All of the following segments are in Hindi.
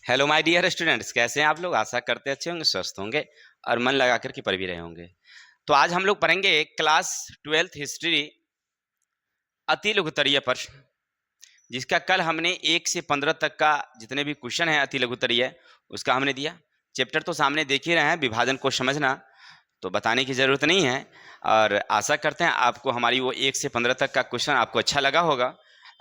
हेलो माय डियर स्टूडेंट्स, कैसे हैं आप लोग। आशा करते अच्छे होंगे, स्वस्थ होंगे और मन लगा कर के पढ़ भी रहे होंगे। तो आज हम लोग पढ़ेंगे क्लास 12th हिस्ट्री अति लघुत्तरीय प्रश्न, जिसका कल हमने 1 से 15 तक का जितने भी क्वेश्चन है अति लघुत्तरीय उसका हमने दिया। चैप्टर तो सामने देख ही रहे हैं, विभाजन को समझना तो बताने की ज़रूरत नहीं है। और आशा करते हैं आपको हमारी वो 1 से 15 तक का क्वेश्चन आपको अच्छा लगा होगा।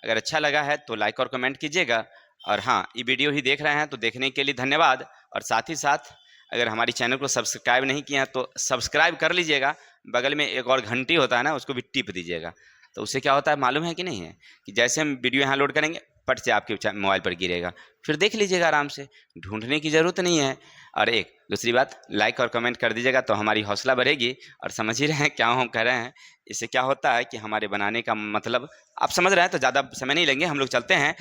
अगर अच्छा लगा है तो लाइक और कमेंट कीजिएगा। और हाँ, ये वीडियो ही देख रहे हैं तो देखने के लिए धन्यवाद। और साथ ही साथ अगर हमारी चैनल को सब्सक्राइब नहीं किया है तो सब्सक्राइब कर लीजिएगा। बगल में एक और घंटी होता है ना, उसको भी टिप दीजिएगा। तो उससे क्या होता है मालूम है कि नहीं है, कि जैसे हम वीडियो यहाँ लोड करेंगे पट से आपके मोबाइल पर गिरेगा, फिर देख लीजिएगा आराम से, ढूंढने की ज़रूरत नहीं है। और एक दूसरी बात, लाइक और कमेंट कर दीजिएगा तो हमारी हौसला बढ़ेगी। और समझ ही रहे हैं क्या हम कह रहे हैं। इससे क्या होता है कि हमारे बनाने का मतलब आप समझ रहे हैं। तो ज़्यादा समय नहीं लेंगे, हम लोग चलते हैं,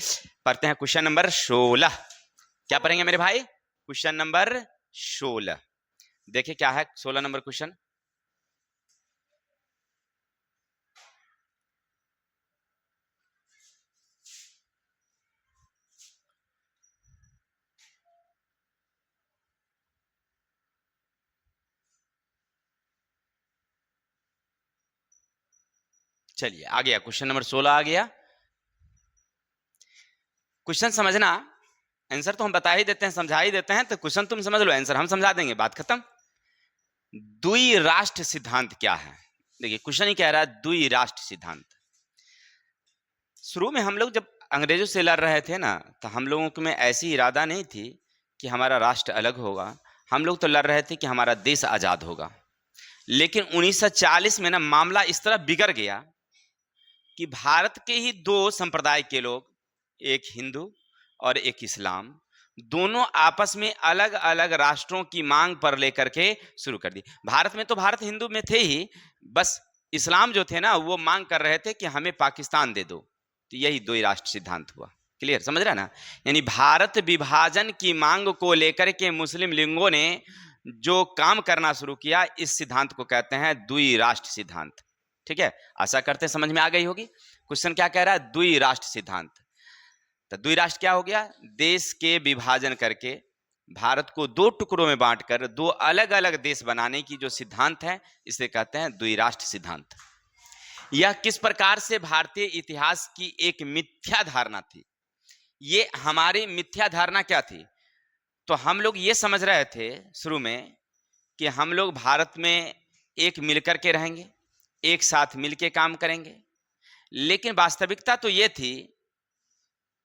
पढ़ते हैं क्वेश्चन नंबर 16। क्या पढ़ेंगे मेरे भाई? Question number 16। देखिए क्या है 16 नंबर क्वेश्चन। चलिए आ गया, क्वेश्चन नंबर 16 आ गया। क्वेश्चन समझना, आंसर तो हम बता ही देते हैं, समझा ही देते हैं। तो क्वेश्चन तुम समझ लो, आंसर हम समझा देंगे, बात खत्म। द्विराष्ट्र सिद्धांत क्या है? देखिए क्वेश्चन ही कह रहा है द्विराष्ट्र सिद्धांत। शुरू में हम लोग जब अंग्रेजों से लड़ रहे थे ना, तो हम लोगों में ऐसी इरादा नहीं थी कि हमारा राष्ट्र अलग होगा। हम लोग तो लड़ रहे थे कि हमारा देश आजाद होगा। लेकिन 1940 में ना मामला इस तरह बिगड़ गया कि भारत के ही दो संप्रदाय के लोग, एक हिंदू और एक इस्लाम, दोनों आपस में अलग अलग राष्ट्रों की मांग पर लेकर के शुरू कर दी। भारत में तो भारत हिंदू में थे ही, बस इस्लाम जो थे ना वो मांग कर रहे थे कि हमें पाकिस्तान दे दो। तो यही दो राष्ट्र सिद्धांत हुआ। क्लियर, समझ रहे ना? यानी भारत विभाजन की मांग को लेकर के मुस्लिम लीगों ने जो काम करना शुरू किया, इस सिद्धांत को कहते हैं द्विराष्ट्र सिद्धांत। ठीक है, आशा करते हैं समझ में आ गई होगी। क्वेश्चन क्या कह रहा है? द्विराष्ट्र सिद्धांत। तो द्विराष्ट्र क्या हो गया? देश के विभाजन करके भारत को दो टुकड़ों में बांटकर दो अलग अलग देश बनाने की जो सिद्धांत है, इसे कहते हैं द्विराष्ट्र सिद्धांत। यह किस प्रकार से भारतीय इतिहास की एक मिथ्या धारणा थी। ये हमारी मिथ्या धारणा क्या थी? तो हम लोग ये समझ रहे थे शुरू में कि हम लोग भारत में एक मिलकर के रहेंगे, एक साथ मिलके काम करेंगे। लेकिन वास्तविकता तो ये थी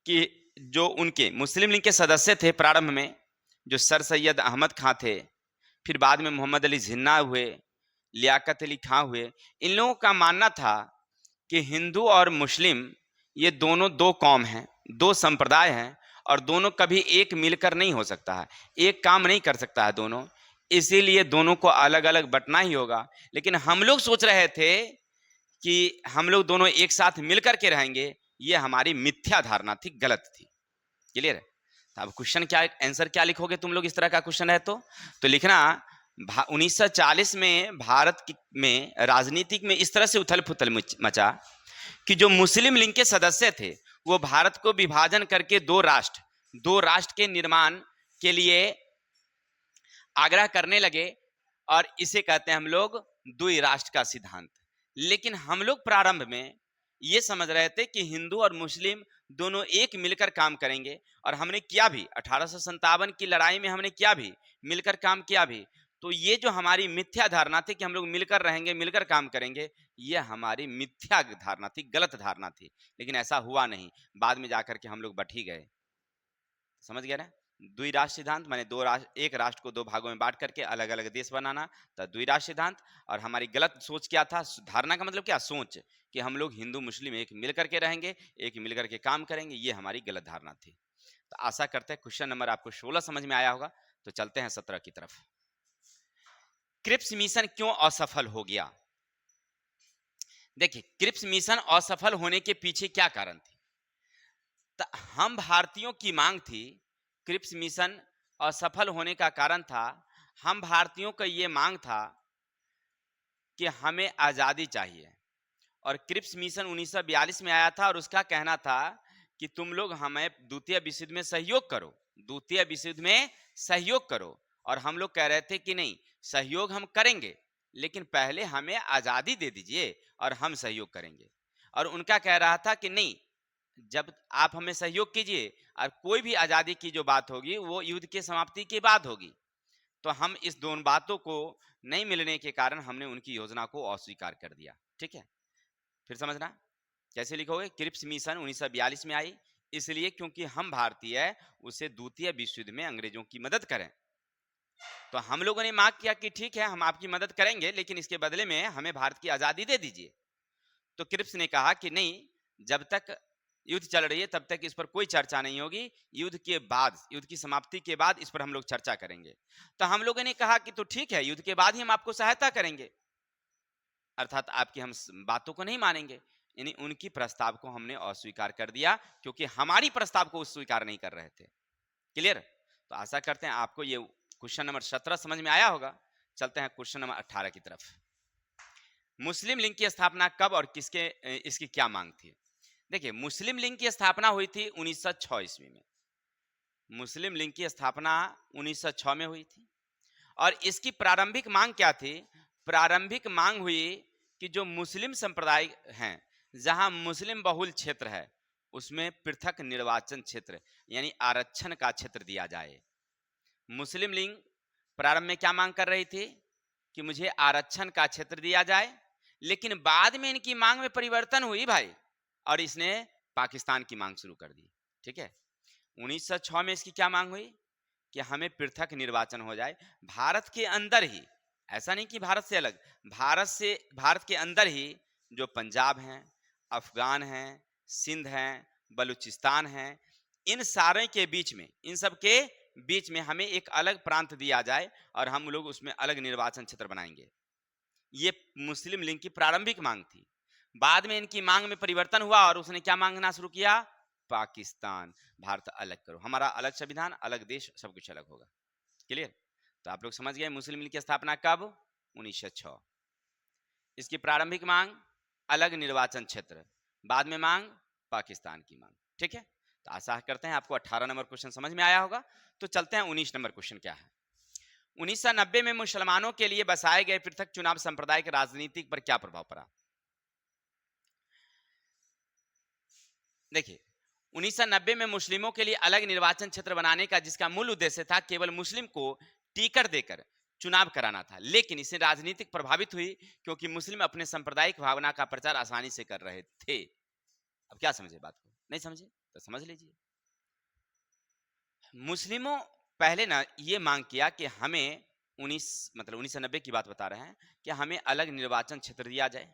कि जो उनके मुस्लिम लीग के सदस्य थे प्रारंभ में, जो सर सैयद अहमद खां थे, फिर बाद में मोहम्मद अली जिन्ना हुए, लियाकत अली खां हुए, इन लोगों का मानना था कि हिंदू और मुस्लिम ये दोनों दो कौम हैं, दो संप्रदाय हैं, और दोनों कभी एक मिलकर नहीं हो सकता है, एक काम नहीं कर सकता है दोनों। इसीलिए दोनों को अलग अलग बंटना ही होगा। लेकिन हम लोग सोच रहे थे कि हम लोग दोनों एक साथ मिलकर के रहेंगे। ये हमारी मिथ्या धारणा थी, गलत थी। क्लियर है? तो अब क्वेश्चन क्या, आंसर क्या लिखोगे तुम लोग? इस तरह का क्वेश्चन है तो लिखना 1940 में भारत में राजनीतिक में इस तरह से उथल पुथल मचा कि जो मुस्लिम लीग के सदस्य थे वो भारत को विभाजन करके दो राष्ट्र के निर्माण के लिए आग्रह करने लगे। और इसे कहते हैं हम लोग द्विराष्ट्र का सिद्धांत। लेकिन हम लोग प्रारंभ में ये समझ रहे थे कि हिंदू और मुस्लिम दोनों एक मिलकर काम करेंगे, और हमने किया भी। 1857 की लड़ाई में हमने किया भी, मिलकर काम किया भी। तो ये जो हमारी मिथ्या धारणा थी कि हम लोग मिलकर रहेंगे, मिलकर काम करेंगे, ये हमारी मिथ्या धारणा थी, गलत धारणा थी। लेकिन ऐसा हुआ नहीं, बाद में जाकर के हम लोग बट ही गए। समझ गया ना? द्विराष्ट्र सिद्धांत माने दो राष्ट्र, एक राष्ट्र को दो भागों में बांट करके अलग अलग देश बनाना, तो द्विराष्ट्र सिद्धांत। और हमारी गलत सोच क्या था? धारणा का मतलब क्या? सोच, कि हम लोग हिंदू मुस्लिम एक मिलकर के रहेंगे, एक मिलकर के काम करेंगे, ये हमारी गलत धारणा थी। तो आशा करते हैं क्वेश्चन नंबर आपको 16 समझ में आया होगा। तो चलते हैं 17 की तरफ। क्रिप्स मिशन क्यों असफल हो गया? देखिए, क्रिप्स मिशन असफल होने के पीछे क्या कारण थी? तो हम भारतीयों की मांग थी, क्रिप्स मिशन असफल होने का कारण था, हम भारतीयों का ये मांग था कि हमें आज़ादी चाहिए। और क्रिप्स मिशन 1942 में आया था और उसका कहना था कि तुम लोग हमें द्वितीय विश्व युद्ध में सहयोग करो, द्वितीय विश्व युद्ध में सहयोग करो। और हम लोग कह रहे थे कि नहीं, सहयोग हम करेंगे, लेकिन पहले हमें आजादी दे दीजिए और हम सहयोग करेंगे। और उनका कह रहा था कि नहीं, जब आप हमें सहयोग कीजिए और कोई भी आजादी की जो बात होगी वो युद्ध के समाप्ति के बाद होगी। तो हम इस दोनों बातों को नहीं मिलने के कारण हमने उनकी योजना को अस्वीकार कर दिया। ठीक है, फिर समझना कैसे लिखोगे। क्रिप्स मिशन 1942 में आई, इसलिए क्योंकि हम भारतीय है उसे द्वितीय विश्व युद्ध में अंग्रेजों की मदद करें। तो हम लोगों ने मांग किया कि ठीक है, हम आपकी मदद करेंगे, लेकिन इसके बदले में हमें भारत की आजादी दे दीजिए। तो क्रिप्स ने कहा कि नहीं, जब तक युद्ध चल रही है तब तक इस पर कोई चर्चा नहीं होगी, युद्ध के बाद, युद्ध की समाप्ति के बाद इस पर हम लोग चर्चा करेंगे। तो हम लोगों ने कहा कि तो ठीक है, युद्ध के बाद ही हम आपको सहायता करेंगे, अर्थात आपकी हम बातों को नहीं मानेंगे। यानी उनकी प्रस्ताव को हमने अस्वीकार कर दिया, क्योंकि हमारी प्रस्ताव को स्वीकार नहीं कर रहे थे। क्लियर। तो आशा करते हैं आपको ये क्वेश्चन नंबर 17 समझ में आया होगा। चलते हैं क्वेश्चन नंबर 18 की तरफ। मुस्लिम लीग की स्थापना कब और किसके इसकी क्या मांग थी। देखिए, मुस्लिम लीग की स्थापना हुई थी 1906 ईस्वी में। मुस्लिम लीग की स्थापना 1906 में हुई थी। और इसकी प्रारंभिक मांग क्या थी। प्रारंभिक मांग हुई कि जो मुस्लिम संप्रदाय हैं, जहां मुस्लिम बहुल क्षेत्र है, उसमें पृथक निर्वाचन क्षेत्र यानी आरक्षण का क्षेत्र दिया जाए। मुस्लिम लीग प्रारंभ में क्या मांग कर रही थी कि मुझे आरक्षण का क्षेत्र दिया जाए, लेकिन बाद में इनकी मांग में परिवर्तन हुई भाई, और इसने पाकिस्तान की मांग शुरू कर दी। ठीक है, 1906 में इसकी क्या मांग हुई कि हमें पृथक निर्वाचन हो जाए भारत के अंदर ही, ऐसा नहीं कि भारत से अलग, भारत के अंदर ही जो पंजाब हैं, अफगान हैं, सिंध हैं, बलूचिस्तान हैं, इन सारे के बीच में, इन सब के बीच में हमें एक अलग प्रांत दिया जाए और हम लोग उसमें अलग निर्वाचन क्षेत्र बनाएंगे। ये मुस्लिम लीग की प्रारंभिक मांग थी। बाद में इनकी मांग में परिवर्तन हुआ और उसने क्या मांगना शुरू किया, पाकिस्तान, भारत अलग करो, हमारा अलग संविधान, अलग देश, सब कुछ अलग होगा। क्लियर। तो आप लोग समझ गए मुस्लिम लीग की स्थापना कब, 1906। इसकी प्रारंभिक मांग अलग निर्वाचन क्षेत्र, बाद में मांग पाकिस्तान की मांग। ठीक है, तो आशा करते हैं आपको 18 नंबर क्वेश्चन समझ में आया होगा। तो चलते हैं 19 नंबर क्वेश्चन क्या है। 1990 में मुसलमानों के लिए बसाए गए पृथक चुनाव सांप्रदायिक राजनीति पर क्या प्रभाव पड़ा। देखिए, 1990 में मुस्लिमों के लिए अलग निर्वाचन क्षेत्र बनाने का जिसका मूल उद्देश्य था केवल मुस्लिम को टिकट देकर चुनाव कराना था, लेकिन इससे राजनीतिक प्रभावित हुई क्योंकि मुस्लिम अपने सांप्रदायिक भावना का प्रचार आसानी से कर रहे थे। अब क्या समझे बात को, नहीं समझे तो समझ लीजिए। मुस्लिमों पहले ना ये मांग किया कि हमें 1990 की बात बता रहे हैं कि हमें अलग निर्वाचन क्षेत्र दिया जाए।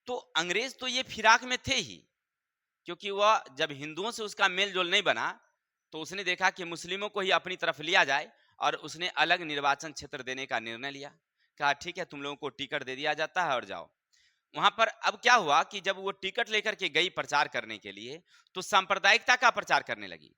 तो अंग्रेज तो ये फिराक में थे ही, क्योंकि वह जब हिंदुओं से उसका मेल जोल नहीं बना तो उसने देखा कि मुस्लिमों को ही अपनी तरफ लिया जाए और उसने अलग निर्वाचन क्षेत्र देने का निर्णय लिया। कहा ठीक है, तुम लोगों को टिकट दे दिया जाता है और जाओ वहां पर। अब क्या हुआ कि जब वो टिकट लेकर के गई प्रचार करने के लिए, तो सांप्रदायिकता का प्रचार करने लगी।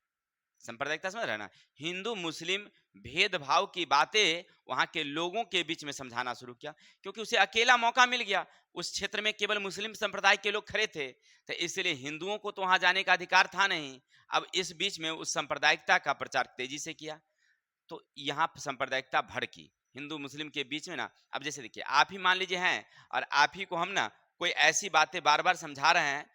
सांप्रदायिकता समझ रहे ना, हिंदू मुस्लिम भेदभाव की बातें वहां के लोगों के बीच में समझाना शुरू किया, क्योंकि उसे अकेला मौका मिल गया। उस क्षेत्र में केवल मुस्लिम संप्रदाय के लोग खड़े थे, तो इसलिए हिंदुओं को तो वहां जाने का अधिकार था नहीं। अब इस बीच में उस सांप्रदायिकता का प्रचार तेजी से किया, तो यहाँ सांप्रदायिकता भड़की हिंदू मुस्लिम के बीच में ना। अब जैसे देखिए, आप ही मान लीजिए हैं और आप ही को हम ना कोई ऐसी बातें बार बार समझा रहे हैं,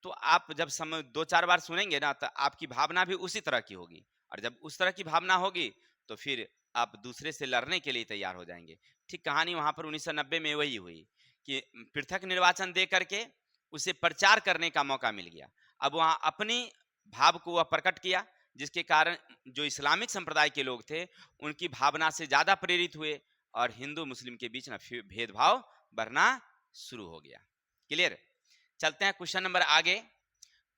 तो आप जब दो चार बार सुनेंगे ना, तो आपकी भावना भी उसी तरह की होगी, और जब उस तरह की भावना होगी तो फिर आप दूसरे से लड़ने के लिए तैयार हो जाएंगे। ठीक कहानी वहां पर 1990 में वही हुई कि पृथक निर्वाचन दे करके उसे प्रचार करने का मौका मिल गया। अब वहां अपनी भाव को वह प्रकट किया, जिसके कारण जो इस्लामिक संप्रदाय के लोग थे उनकी भावना से ज्यादा प्रेरित हुए और हिंदू मुस्लिम के बीच ना फिर भेदभाव बढ़ना शुरू हो गया। क्लियर। चलते हैं क्वेश्चन नंबर आगे।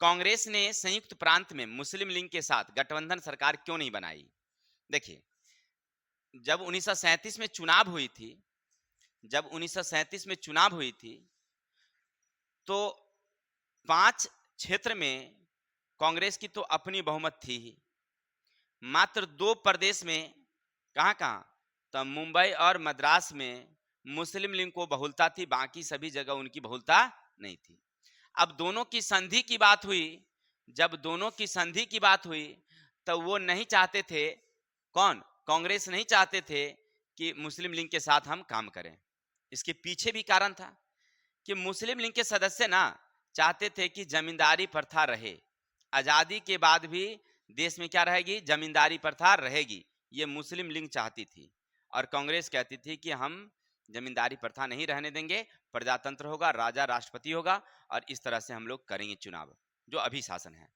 कांग्रेस ने संयुक्त प्रांत में मुस्लिम लीग के साथ गठबंधन सरकार क्यों नहीं बनाई। देखिए, जब 1937 में चुनाव हुई थी, जब 1937 में चुनाव हुई थी, तो 5 क्षेत्र में कांग्रेस की तो अपनी बहुमत थी ही, मात्र 2 प्रदेश में, कहां कहां, तो मुंबई और मद्रास में मुस्लिम लीग को बहुलता थी, बाकी सभी जगह उनकी बहुलता नहीं थी। अब दोनों की संधि की बात हुई, जब दोनों की संधि की बात हुई तो वो नहीं चाहते थे, कौन, कांग्रेस नहीं चाहते थे कि मुस्लिम लीग के साथ हम काम करें। इसके पीछे भी कारण था कि मुस्लिम लीग के सदस्य ना चाहते थे कि जमींदारी प्रथा रहे, आजादी के बाद भी देश में क्या रहेगी, जमींदारी प्रथा रहेगी, ये मुस्लिम लीग चाहती थी। और कांग्रेस कहती थी कि हम जमींदारी प्रथा नहीं रहने देंगे, प्रजातंत्र होगा, राजा राष्ट्रपति होगा और इस तरह से हम लोग करेंगे चुनाव, जो अभी शासन है।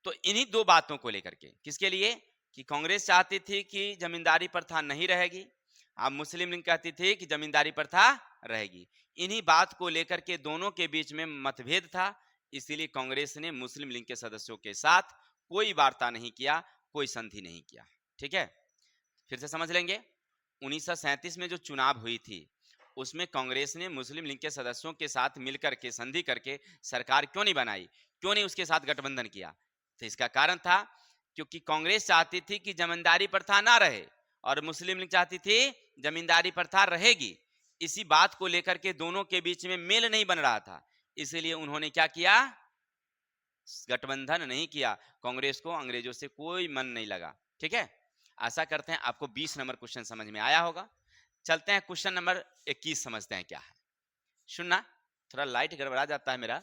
तो इन्हीं दो बातों को लेकर के, किसके लिए, कि कांग्रेस चाहती थी कि जमींदारी प्रथा नहीं रहेगी, अब मुस्लिम लीग कहती थी कि जमींदारी प्रथा रहेगी। इन्हीं बात को लेकर के दोनों के बीच में मतभेद था, इसीलिए कांग्रेस ने मुस्लिम लीग के सदस्यों के साथ कोई वार्ता नहीं किया, कोई संधि नहीं किया। ठीक है, फिर से समझ लेंगे। 1937 में जो चुनाव हुई थी उसमें कांग्रेस ने मुस्लिम लीग के सदस्यों के साथ मिलकर के संधि करके सरकार क्यों नहीं बनाई, क्यों नहीं उसके साथ गठबंधन किया? तो इसका कारण था क्योंकि कांग्रेस चाहती थी कि जमींदारी प्रथा ना रहे और मुस्लिम लीग चाहती थी जमींदारी प्रथा रहेगी। इसी बात को लेकर के दोनों के बीच में मेल नहीं बन रहा था, इसलिए उन्होंने क्या किया, गठबंधन नहीं किया। कांग्रेस को अंग्रेजों से कोई मन नहीं लगा। ठीक है, आशा करते हैं आपको 20 नंबर क्वेश्चन समझ में आया होगा। चलते हैं क्वेश्चन नंबर 21 समझते हैं क्या है। सुनना, थोड़ा लाइट गड़बड़ा जाता है मेरा।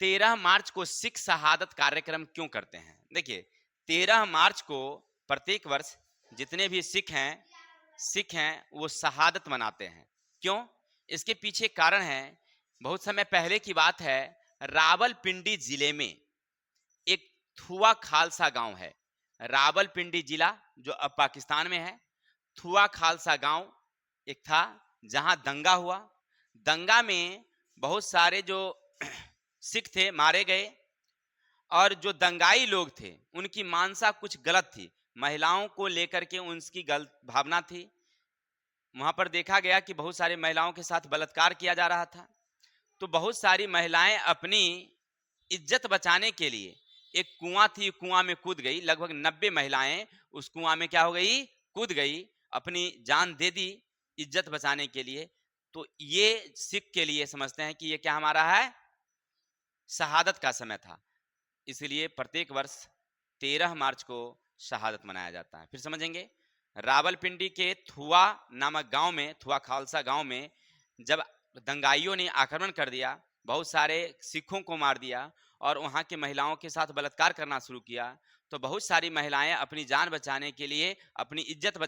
13 मार्च को सिख शहादत कार्यक्रम क्यों करते हैं? देखिए, 13 मार्च को प्रत्येक वर्ष जितने भी सिख हैं वो शहादत मनाते हैं। क्यों? इसके पीछे कारण है, बहुत समय पहले की बात है, रावलपिंडी जिले में एक थुआ खालसा गांव है। रावलपिंडी जिला जो अब पाकिस्तान में है, थुआ खालसा गांव एक था जहां दंगा हुआ। दंगा में बहुत सारे जो सिख थे मारे गए और जो दंगाई लोग थे उनकी मानसा कुछ गलत थी, महिलाओं को लेकर के उनकी गलत भावना थी। वहां पर देखा गया कि बहुत सारी महिलाओं के साथ बलात्कार किया जा रहा था। तो बहुत सारी महिलाएं अपनी इज्जत बचाने के लिए, एक कुआं थी, कुआं में कूद गई। लगभग 90 महिलाएं उस कुआं में क्या हो गई, कूद गई, अपनी जान दे दी इज्जत बचाने के लिए। तो ये सिख के लिए समझते हैं कि ये क्या हमारा है, शहादत का समय था, इसलिए प्रत्येक वर्ष 13 मार्च को शहादत मनाया जाता है। फिर समझेंगे, रावलपिंडी के थुआ नामक गांव में, थुआ खालसा गांव में जब दंगाइयों ने आक्रमण कर दिया, बहुत सारे सिखों को मार दिया और वहां के महिलाओं के साथ बलात्कार करना शुरू किया, तो बहुत सारी महिलाएं अपनी जान बचाने के लिए, अपनी इज्जत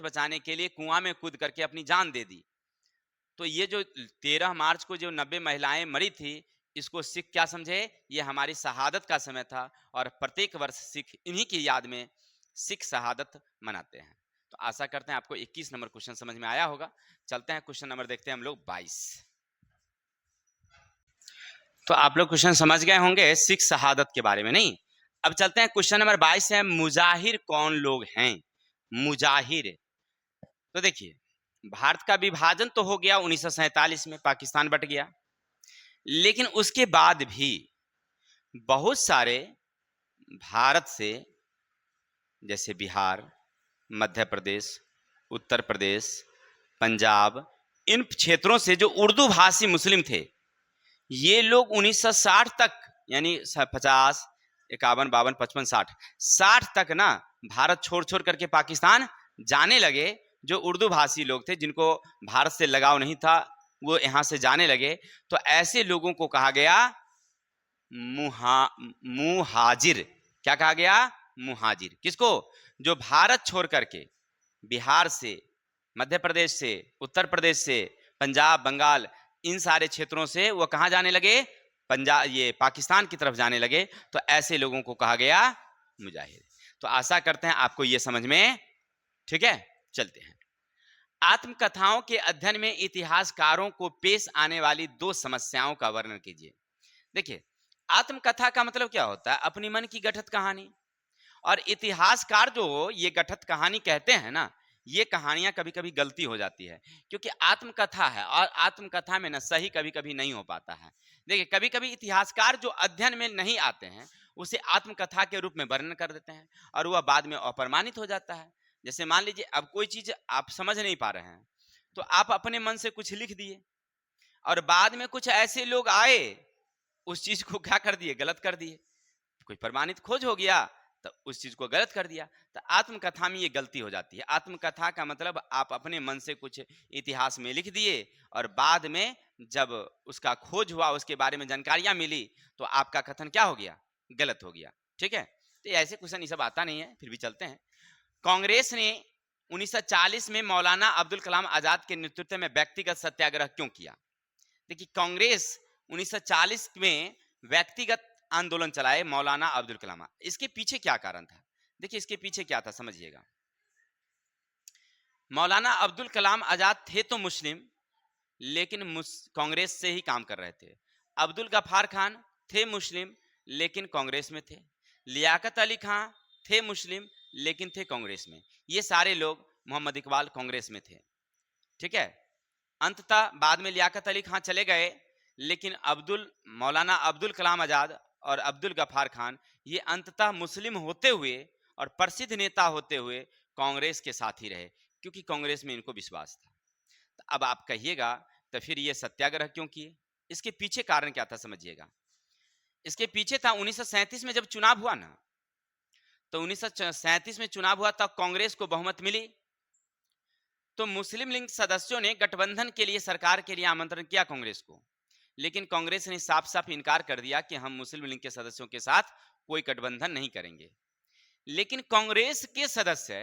बचाने के लिए कुआं में कूद करके अपनी जान दे दी। तो ये जो 13 मार्च को जो 90 महिलाएं मरी थी, इसको सिख क्या समझे, ये हमारी शहादत का समय था और प्रत्येक वर्ष सिख इन्हीं की याद में सिख शहादत मनाते हैं। तो आशा करते हैं आपको 21 नंबर क्वेश्चन समझ में आया होगा। चलते हैं क्वेश्चन नंबर देखते हैं हम लोग 22। तो आप लोग क्वेश्चन समझ गए होंगे सिख शहादत के बारे में, नहीं? अब चलते हैं क्वेश्चन नंबर 22 है, मुजाहिर कौन लोग हैं? मुजाहिर, तो देखिए, भारत का विभाजन तो हो गया 1947 में, पाकिस्तान बट गया, लेकिन उसके बाद भी बहुत सारे भारत से, जैसे बिहार, मध्य प्रदेश, उत्तर प्रदेश, पंजाब, इन क्षेत्रों से जो उर्दू भाषी मुस्लिम थे, ये लोग 1960 तक, यानी 50, 51, 52, 55, 60 तक ना भारत छोड़ छोड़ करके पाकिस्तान जाने लगे। जो उर्दू भाषी लोग थे, जिनको भारत से लगाव नहीं था, वो यहाँ से जाने लगे। तो ऐसे लोगों को कहा गया मुहाजिर। क्या कहा गया? मुहाजिर। किसको? जो भारत छोड़ करके बिहार से, मध्य प्रदेश से, उत्तर प्रदेश से, पंजाब, बंगाल, इन सारे क्षेत्रों से वो कहाँ जाने लगे? पंजाब, ये पाकिस्तान की तरफ जाने लगे। तो ऐसे लोगों को कहा गया मुजाहिर। तो आशा करते हैं आपको ये समझ में, ठीक है। चलते हैं, आत्मकथाओं के अध्ययन में इतिहासकारों को पेश आने वाली 2 समस्याओं का वर्णन कीजिए। देखिए, आत्मकथा का मतलब क्या होता है? अपनी मन की गठित कहानी। और इतिहासकार जो ये गठित कहानी कहते हैं ना, ये कहानियां कभी कभी गलती हो जाती है, क्योंकि आत्मकथा है और आत्मकथा में ना सही कभी कभी नहीं हो पाता है। देखिए, कभी कभी इतिहासकार जो अध्ययन में नहीं आते हैं उसे आत्मकथा के रूप में वर्णन कर देते हैं और वह बाद में अप्रमाणित हो जाता है। जैसे मान लीजिए, अब कोई चीज आप समझ नहीं पा रहे हैं तो आप अपने मन से कुछ लिख दिए और बाद में कुछ ऐसे लोग आए, उस चीज को क्या कर दिए, गलत कर दिए। कोई प्रमाणित खोज हो गया तो उस चीज को गलत कर दिया। तो आत्मकथा में ये गलती हो जाती है। आत्मकथा का मतलब आप अपने मन से कुछ इतिहास में लिख दिए और बाद में जब उसका खोज हुआ, उसके बारे में जानकारियां मिली, तो आपका कथन क्या हो गया, गलत हो गया। ठीक है, तो ऐसे क्वेश्चन ये सब आता नहीं है, फिर भी चलते हैं। कांग्रेस ने 1940 में मौलाना अब्दुल कलाम आजाद के नेतृत्व में व्यक्तिगत सत्याग्रह क्यों किया? देखिए, कांग्रेस 1940 में व्यक्तिगत आंदोलन चलाए मौलाना अब्दुल कलाम। इसके पीछे क्या कारण था? देखिए, इसके पीछे क्या था, समझिएगा। मौलाना अब्दुल कलाम आजाद थे तो मुस्लिम, लेकिन कांग्रेस से ही काम कर रहे थे। अब्दुल गफ्फार खान थे मुस्लिम, लेकिन कांग्रेस में थे। लियाकत अली खान थे मुस्लिम, लेकिन थे कांग्रेस में। ये सारे लोग, मोहम्मद इकबाल कांग्रेस में थे। ठीक है, अंततः बाद में लियाकत अली खान चले गए, लेकिन मौलाना अब्दुल कलाम आजाद और अब्दुल गफ्फार खान ये अंततः मुस्लिम होते हुए और प्रसिद्ध नेता होते हुए कांग्रेस के साथ ही रहे, क्योंकि कांग्रेस में इनको विश्वास था। तो अब आप कहिएगा, तो फिर ये सत्याग्रह क्यों किए? इसके पीछे कारण क्या था, समझिएगा। इसके पीछे था 1937 में जब चुनाव हुआ ना, तो 1937 में चुनाव हुआ, तब कांग्रेस को बहुमत मिली। तो मुस्लिम लीग सदस्यों ने गठबंधन के लिए सरकार के लिए आमंत्रण किया कांग्रेस को, लेकिन कांग्रेस ने साफ साफ इनकार कर दिया कि हम मुस्लिम लीग के सदस्यों के साथ कोई गठबंधन नहीं करेंगे। लेकिन कांग्रेस के सदस्य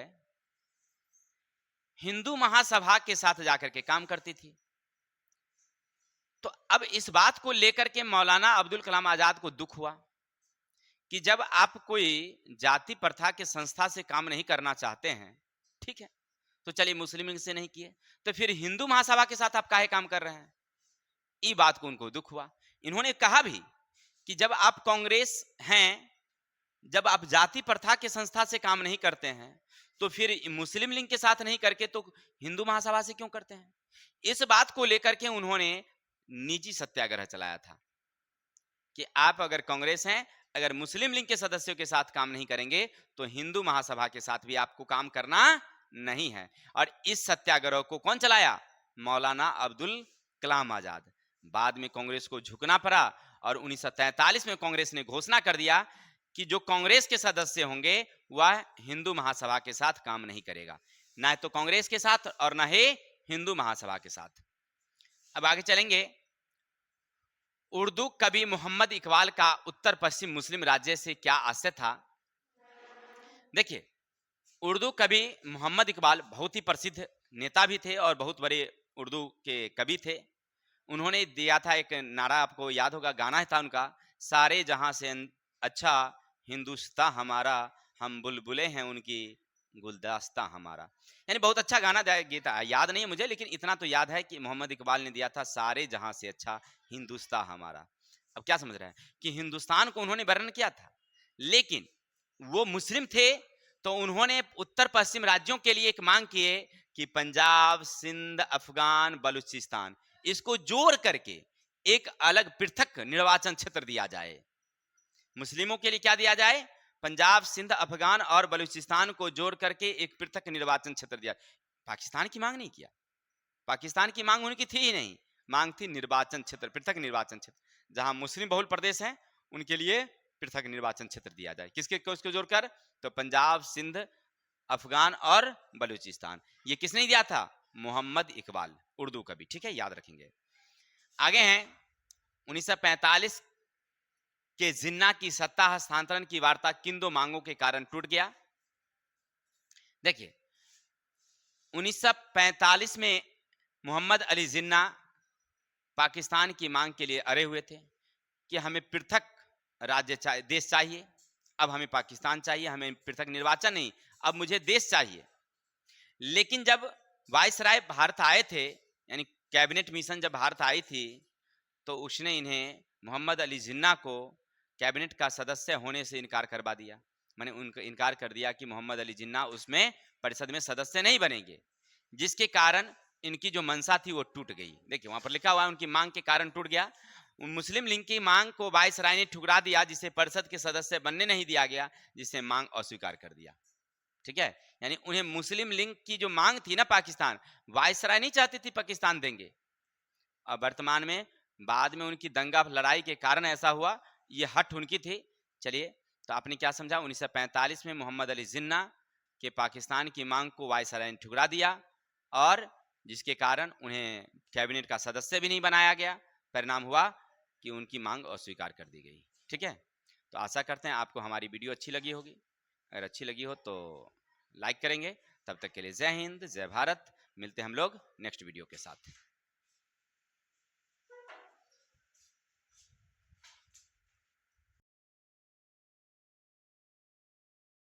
हिंदू महासभा के साथ जाकर के काम करती थी। तो अब इस बात को लेकर के मौलाना अब्दुल कलाम आजाद को दुख हुआ कि जब आप कोई जाति प्रथा के संस्था से काम नहीं करना चाहते हैं, ठीक है, तो चलिए मुस्लिम लीग से नहीं किए, तो फिर हिंदू महासभा के साथ आप काहे काम कर रहे हैं? ये बात को उनको दुख हुआ। इन्होंने कहा भी कि जब आप कांग्रेस हैं, जब आप जाति प्रथा के संस्था से काम नहीं करते हैं, तो फिर मुस्लिम लीग के साथ नहीं करके तो हिंदू महासभा से क्यों करते हैं? इस बात को लेकर के उन्होंने निजी सत्याग्रह चलाया था कि आप अगर कांग्रेस हैं, अगर मुस्लिम लीग के सदस्यों के साथ काम नहीं करेंगे, तो हिंदू महासभा के साथ भी आपको काम करना नहीं है। और इस सत्याग्रह को कौन चलाया? मौलाना अब्दुल कलाम आजाद। बाद में कांग्रेस को झुकना पड़ा और 1943 में कांग्रेस ने घोषणा कर दिया कि जो कांग्रेस के सदस्य होंगे वह हिंदू महासभा के साथ काम नहीं करेगा, ना तो कांग्रेस के साथ और ना ही हिंदू महासभा के साथ। अब आगे चलेंगे। उर्दू कवि मोहम्मद इकबाल का उत्तर पश्चिम मुस्लिम राज्य से क्या आशय था? देखिए, उर्दू कवि मोहम्मद इकबाल बहुत ही प्रसिद्ध नेता भी थे और बहुत बड़े उर्दू के कवि थे। उन्होंने दिया था एक नारा, आपको याद होगा, गाना था उनका, सारे जहां से अच्छा हिंदुस्तान हमारा, हम बुलबुलें हैं उनकी गुलदस्ता हमारा। यानी बहुत अच्छा गाना गीत याद नहीं है मुझे, लेकिन इतना तो याद है कि मोहम्मद इकबाल ने दिया था सारे जहां से अच्छा हिंदुस्तान हमारा। अब क्या समझ रहे हैं कि हिंदुस्तान को उन्होंने वर्णन किया था, लेकिन वो मुस्लिम थे, तो उन्होंने उत्तर पश्चिम राज्यों के लिए एक मांग किए कि पंजाब, सिंध, अफगान, बलूचिस्तान, इसको जोड़ करके एक अलग पृथक निर्वाचन क्षेत्र दिया जाए। मुस्लिमों के लिए क्या दिया जाए? पंजाब, सिंध, अफगान और बलूचिस्तान को जोड़ करके एक पृथक निर्वाचन क्षेत्र दिया। पाकिस्तान की मांग नहीं किया, पाकिस्तान की मांग उनकी थी ही नहीं, मांग थी निर्वाचन क्षेत्र, पृथक निर्वाचन क्षेत्र। जहां मुस्लिम बहुल प्रदेश हैं उनके लिए पृथक निर्वाचन क्षेत्र दिया जाए। किसके उसको जोड़कर? तो पंजाब, सिंध, अफगान और बलूचिस्तान। ये किसने दिया था? मोहम्मद इकबाल, उर्दू कवि। ठीक है, याद रखेंगे। आगे हैं 1945 के जिन्ना की सत्ता हस्तांतरण की वार्ता किन दो मांगों के कारण टूट गया? देखिए, 1945 में मोहम्मद अली जिन्ना पाकिस्तान की मांग के लिए अड़े हुए थे कि हमें पृथक राज्य चाहिए, देश चाहिए। अब हमें पाकिस्तान चाहिए, हमें पृथक निर्वाचन नहीं, अब मुझे देश चाहिए। लेकिन जब वायसराय भारत आए थे, यानी कैबिनेट मिशन जब भारत आई थी, तो उसने इन्हें, मोहम्मद अली जिन्ना को, कैबिनेट का सदस्य होने से इनकार करवा दिया। मैंने उनको इनकार कर दिया कि मोहम्मद अली जिन्ना उसमें परिषद में सदस्य नहीं बनेंगे, जिसके कारण इनकी जो मंशा थी वो टूट गई। देखिए, वहां पर लिखा हुआ है उनकी मांग के कारण टूट गया। मुस्लिम लीग की मांग को वायसराय ने ठुकरा दिया, जिसे परिषद के सदस्य बनने नहीं दिया गया, जिसे मांग अस्वीकार कर दिया। ठीक है, यानी उन्हें मुस्लिम लीग की जो मांग थी ना पाकिस्तान, वायसराय नहीं चाहती थी पाकिस्तान देंगे, और वर्तमान में बाद में उनकी दंगा लड़ाई के कारण ऐसा हुआ, ये हट उनकी थी। चलिए, तो आपने क्या समझा, 1945 में मोहम्मद अली जिन्ना के पाकिस्तान की मांग को वायसराय ने ठुकरा दिया, और जिसके कारण उन्हें कैबिनेट का सदस्य भी नहीं बनाया गया। परिणाम हुआ कि उनकी मांग अस्वीकार कर दी गई। ठीक है, तो आशा करते हैं आपको हमारी वीडियो अच्छी लगी होगी। अगर अच्छी लगी हो तो लाइक करेंगे। तब तक के लिए जय हिंद, जय भारत। मिलते हैं हम लोग नेक्स्ट वीडियो के साथ।